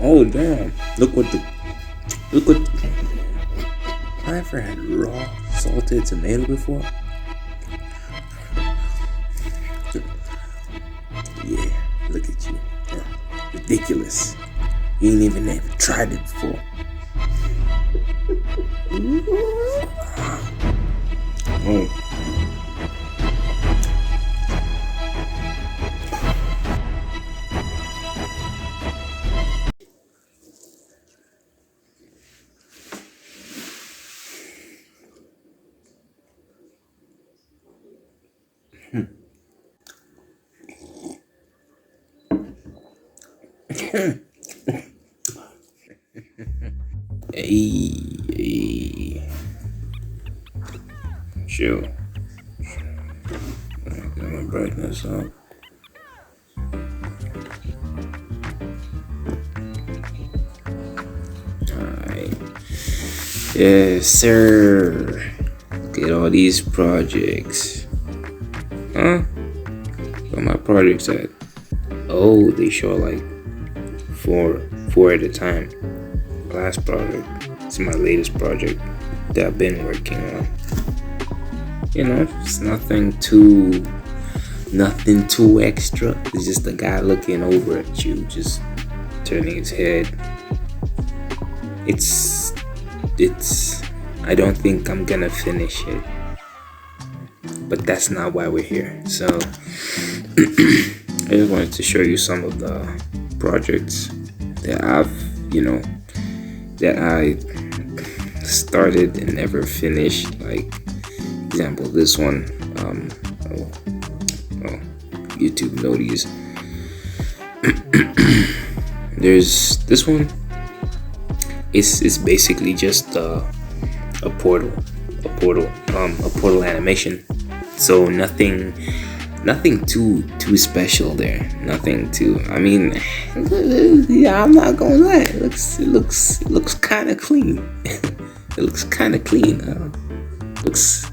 Oh damn! Look what. I ever had raw salted tomato before. Yeah, look at you. Yeah, ridiculous. You ain't even ever tried it before. Oh. Hey, chill. Get my brightness up. Alright. Yes, sir. Look at all these projects. Huh? Where my projects at? Oh, they show like four at a time. Last project. It's my latest project that I've been working on. You know, it's nothing too extra. It's just a guy looking over at you, just turning his head. It's I don't think I'm gonna finish it, but that's not why we're here. So I just wanted to show you some of the projects that that I started and never finished. Like example, this one, YouTube notice. There's this one. It's basically just a portal animation. So nothing too special there. Nothing too. I mean, yeah, I'm not gonna lie. It looks kind of clean. It looks kind of clean. Looks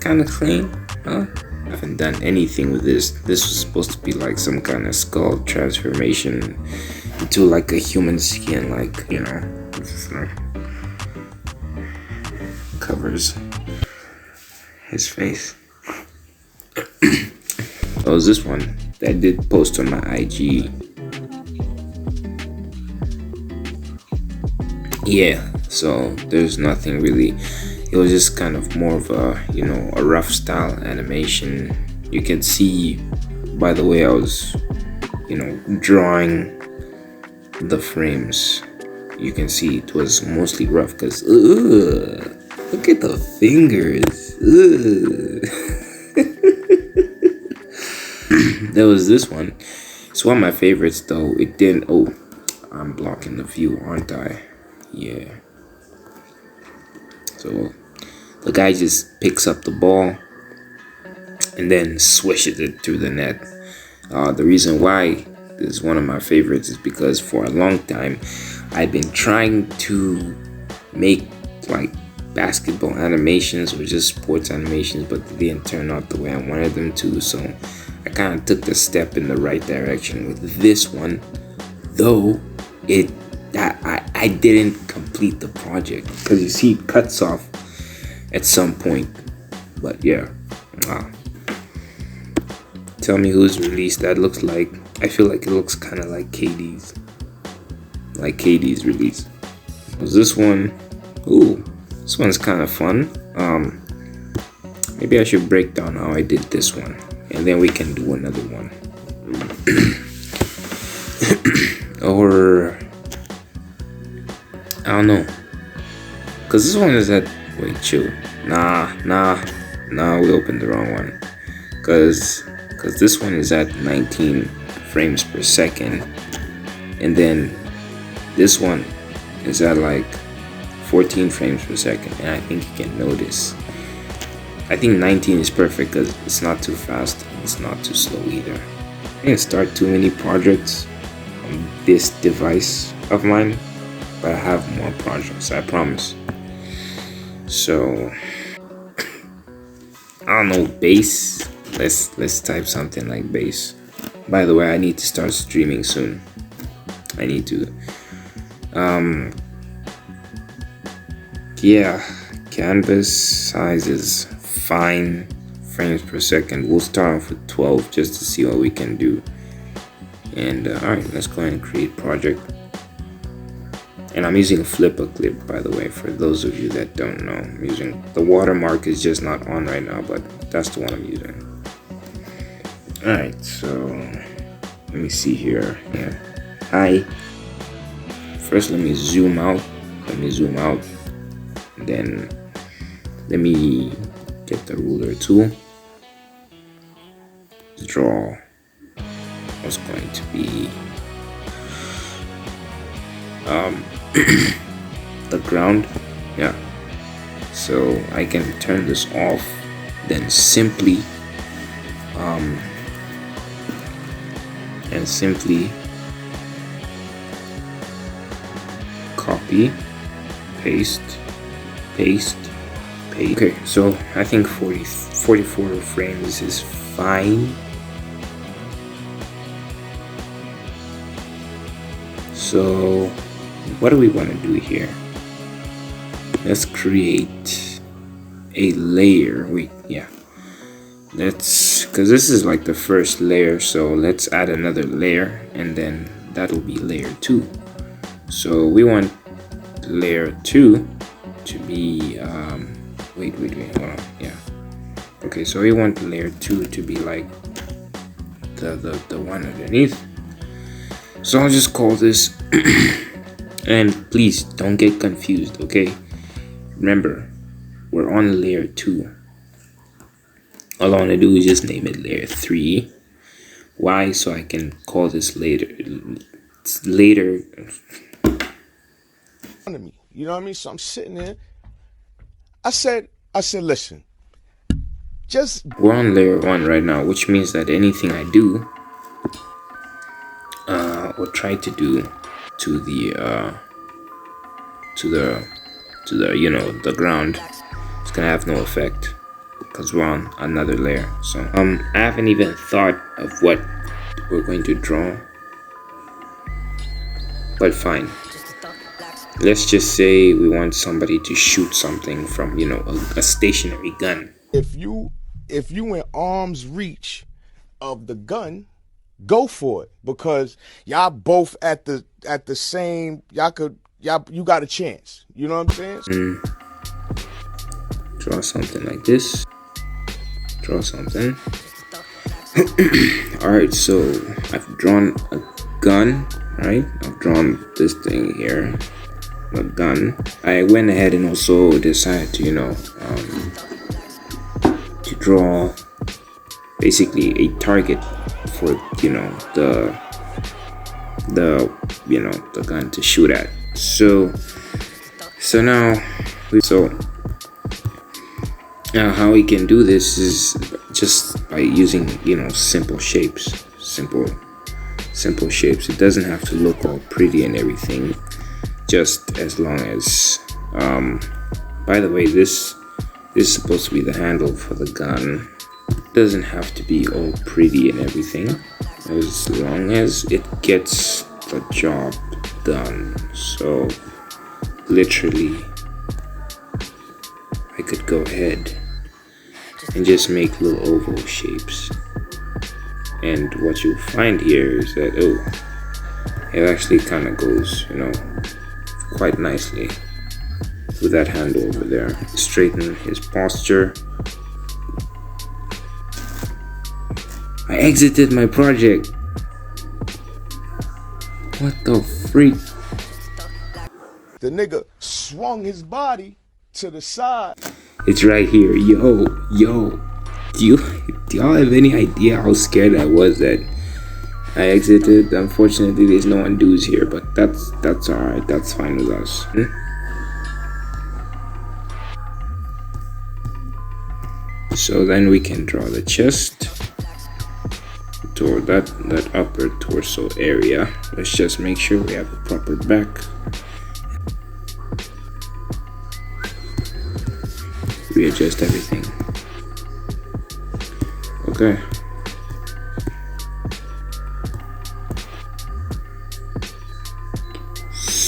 kind of clean. Huh? I haven't done anything with this. This was supposed to be like some kind of skull transformation into like a human skin, like, you know, it's like covers his face. Oh, was this one that I did post on my IG. Yeah, so there's nothing really. It was just kind of more of a, you know, a rough style animation. You can see by the way I was, you know, drawing the frames. You can see it was mostly rough because look at the fingers. There was this one. It's one of my favorites though. It didn't. Oh, I'm blocking the view, aren't I? Yeah. So the guy just picks up the ball and then swishes it through the net. The reason why this is one of my favorites is because for a long time I've been trying to make like basketball animations or just sports animations, but they didn't turn out the way I wanted them to. So I kind of took the step in the right direction with this one, though I didn't complete the project because you see it cuts off at some point. But yeah, tell me whose release that looks like. I feel like it looks kind of like KD's release. Was this one? Ooh, this one's kind of fun. Maybe I should break down how I did this one, and then we can do another one. Or I don't know, cause this one is at, wait, chill. Nah, we opened the wrong one. Cause this one is at 19 frames per second, and then this one is at like 14 frames per second. And I think you can notice, I think 19 is perfect because it's not too fast, it's not too slow either. I didn't start too many projects on this device of mine, but I have more projects, I promise. So I don't know, bass. Let's type something like bass. By the way, I need to start streaming soon. I need to yeah, canvas size is fine, frames per second. We'll start off with 12 just to see what we can do. And all right, let's go ahead and create project. And I'm using a flipper clip, by the way, for those of you that don't know. I'm using the watermark is just not on right now, but that's the one I'm using. All right, so let me see here. Yeah, hi. First, let me zoom out. And then let me get the ruler tool. Draw what's going to be the ground. Yeah, so I can turn this off, then simply copy, paste. Okay, so I think 44 frames is fine. So what do we want to do here? Let's create a layer. Because this is like the first layer, so let's add another layer, and then that'll be layer 2. So we want layer 2 to be wait, hold on. Yeah, okay, so we want layer 2 to be like the one underneath. So I'll just call this and please don't get confused, okay? Remember, we're on layer 2. All I want to do is just name it layer 3. Why? So I can call this later. You know what I mean? So I'm sitting there. I said, listen, we're on layer 1 right now, which means that anything I do or try to do to the the ground, it's gonna have no effect because we're on another layer. So I haven't even thought of what we're going to draw, but fine. Let's just say we want somebody to shoot something from, a stationary gun. If you in arm's reach of the gun, go for it, because y'all both at the same. You got a chance. You know what I'm saying? Draw something like this. Draw something. All right, so I've drawn a gun. Right? I've drawn this thing here. A gun. I went ahead and also decided to to draw basically a target for the gun to shoot at. So now how we can do this is just by using simple shapes. Simple shapes. It doesn't have to look all pretty and everything, just as long as by the way, this is supposed to be the handle for the gun. It doesn't have to be all pretty and everything, as long as it gets the job done. So literally I could go ahead and just make little oval shapes. And what you'll find here is that, it actually kind of goes, quite nicely with that handle over there. Straighten his posture. I exited my project. What the freak? The nigga swung his body to the side. It's right here. Yo. Do y'all have any idea how scared I was that I exited? Unfortunately, there's no undos here, but that's alright. That's fine with us. So then we can draw the chest toward that upper torso area. Let's just make sure we have a proper back. Readjust everything. Okay.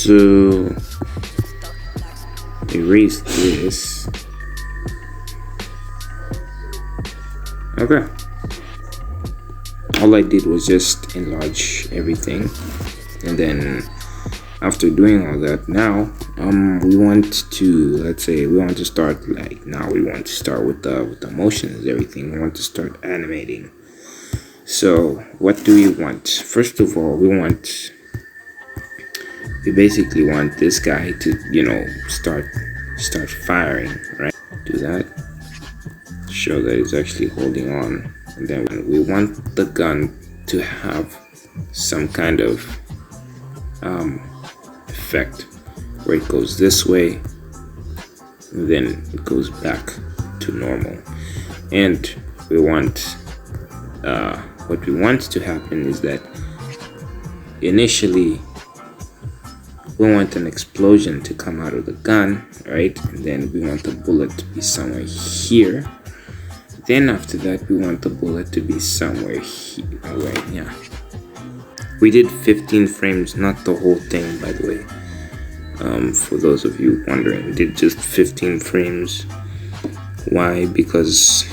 So erase this. Okay. All I did was just enlarge everything, and then after doing all that, now we want to, let's say we want to start, like, now we want to start with the motions, everything. We want to start animating. So what do we want? First of all, we basically want this guy to, start firing, right? Do that, show that he's actually holding on. And then we want the gun to have some kind of effect where it goes this way, and then it goes back to normal. And we want what we want to happen is that initially we want an explosion to come out of the gun, right? And then we want the bullet to be somewhere here. Then after that, we want the bullet to be somewhere here. Alright, yeah. We did 15 frames, not the whole thing, by the way. For those of you wondering, we did just 15 frames. Why? Because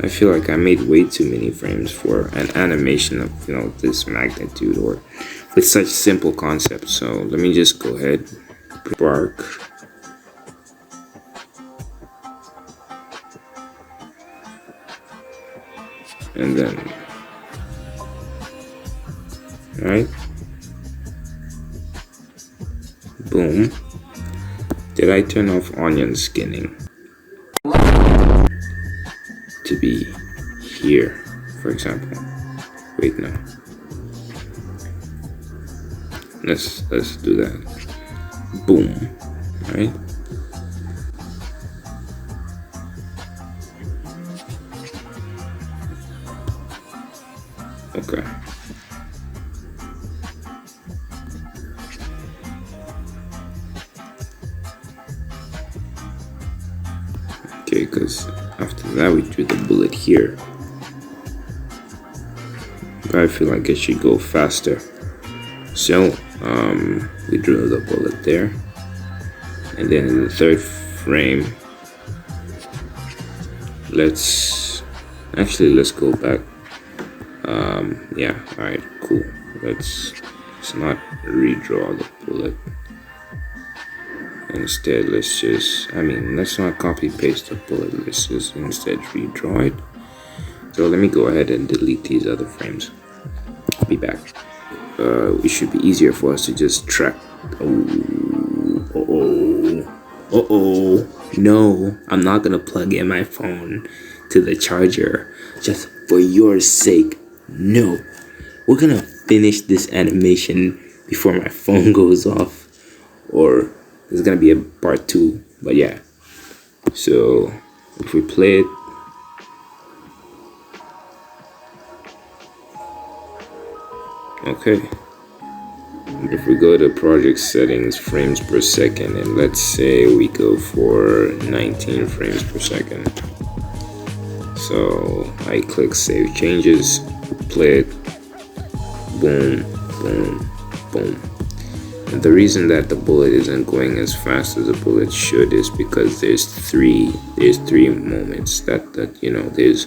I feel like I made way too many frames for an animation of, this magnitude or with such simple concepts. So let me just go ahead, spark. And then, right? Boom. Did I turn off onion skinning? To be here, for example. Wait, no. Let's do that. Boom. Right? Okay. Okay, because after that we drew the bullet here. I feel like it should go faster. So we drew the bullet there, and then in the third frame, let's go back. Yeah, all right, cool. Let's not redraw the bullet. Instead, let's not copy paste the bullet. Let's just instead redraw it. So let me go ahead and delete these other frames. I'll be back. It should be easier for us to just track. No, I'm not gonna plug in my phone to the charger just for your sake. No, we're gonna finish this animation before my phone goes off, or there's gonna be a part 2. But yeah, so if we play it, okay. If we go to project settings, frames per second, and let's say we go for 19 frames per second. So I click save changes, play it, boom, boom, boom. And the reason that the bullet isn't going as fast as a bullet should is because there's three moments that there's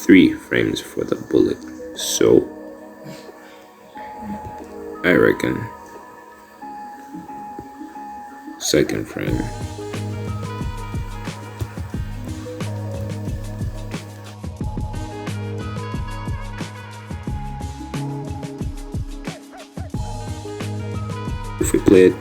3 frames for the bullet. So I reckon second frame. If we play it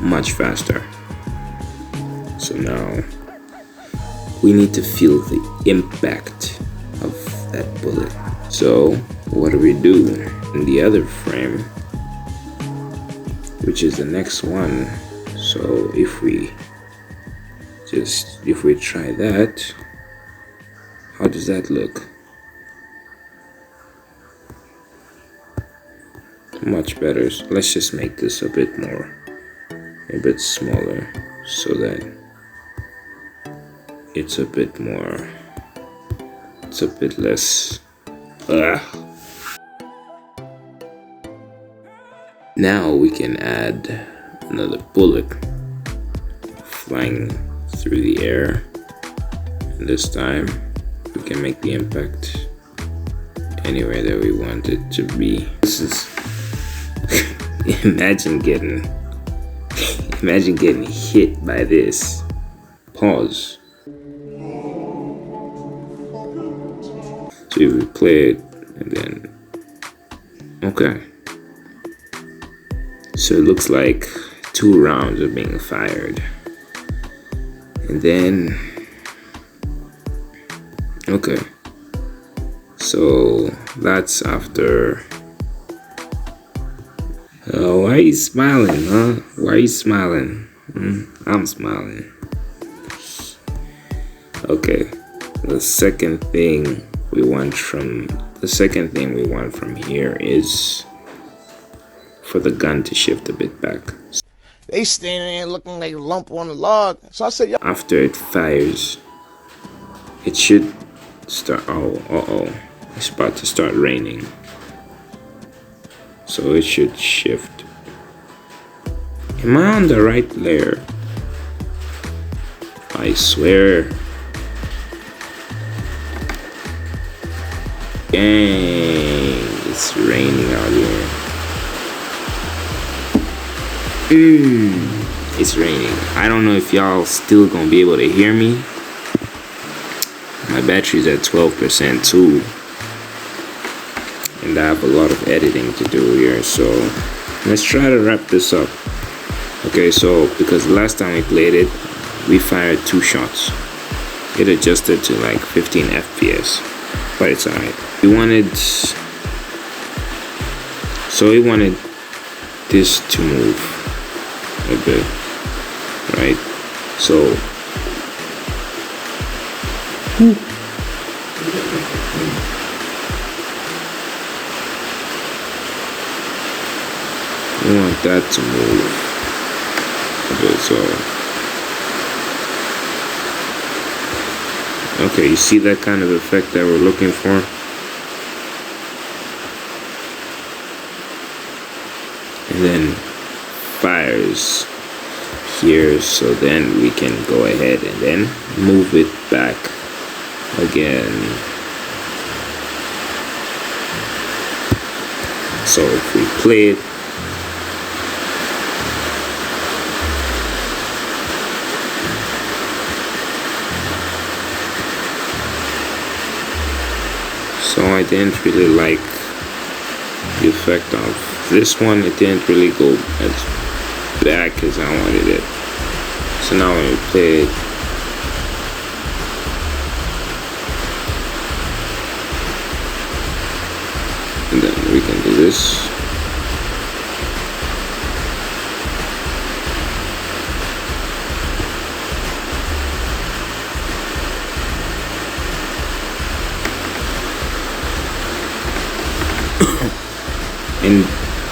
much faster. So now we need to feel the impact of that bullet. So what do we do in the other frame, which is the next one? So if we try that, how does that look? Much better. Let's just make this a bit smaller so that it's a bit less. Now we can add another bullet flying through the air. And this time we can make the impact anywhere that we want it to be. This is imagine getting hit by this. Pause. So we play it and then okay. So it looks like 2 rounds are being fired. And then okay. So that's after. Why are you smiling, huh? Why are you smiling? I'm smiling. Okay. The second thing we want from here is for the gun to shift a bit back. They standing there looking like a lump on a log. So I said, yeah. After it fires, it should start. Oh, it's about to start raining. So it should shift. Am I on the right layer? I swear. Dang, it's raining out here. It's raining. I don't know if y'all still gonna be able to hear me. My battery's at 12% too. And I have a lot of editing to do here, so let's try to wrap this up. Okay, so because last time we played it, we fired 2 shots. It adjusted to like 15 FPS, but it's alright. We wanted this to move a bit, right? So we want that to move a bit, so okay, you see that kind of effect that we're looking for? And then fires here, so then we can go ahead and then move it back again. So if we play it, so I didn't really like the effect of this one. It didn't really go as back as I wanted it. So now when we play it, and then we can do this. And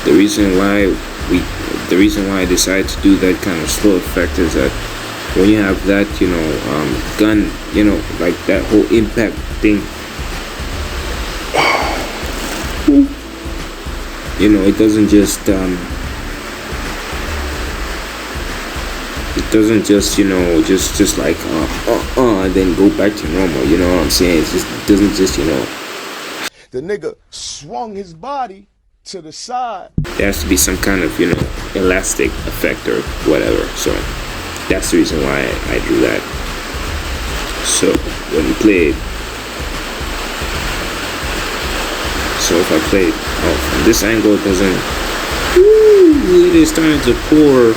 the reason why I decided to do that kind of slow effect is that when you have that, gun, like that whole impact thing, it doesn't just just like and then go back to normal. You know what I'm saying? It doesn't just The nigga swung his body to the side. There has to be some kind of elastic effect or whatever. So that's the reason why I drew that. So when you play it, so if I play it from this angle, it doesn't. It is starting to pour.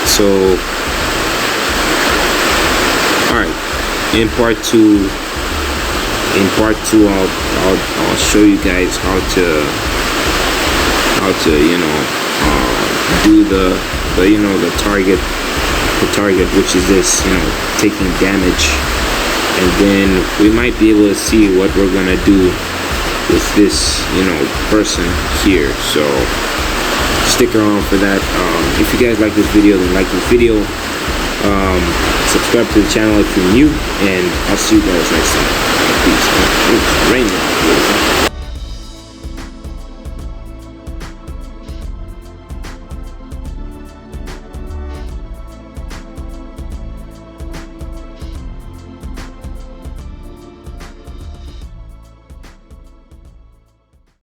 So all right, in part two, I'll show you guys how to do the target, which is this, taking damage, and then we might be able to see what we're gonna do with this, person here. So stick around for that. If you guys like this video, then like this video. Subscribe to the channel if you're new, and I'll see you guys next time. Peace. It's raining.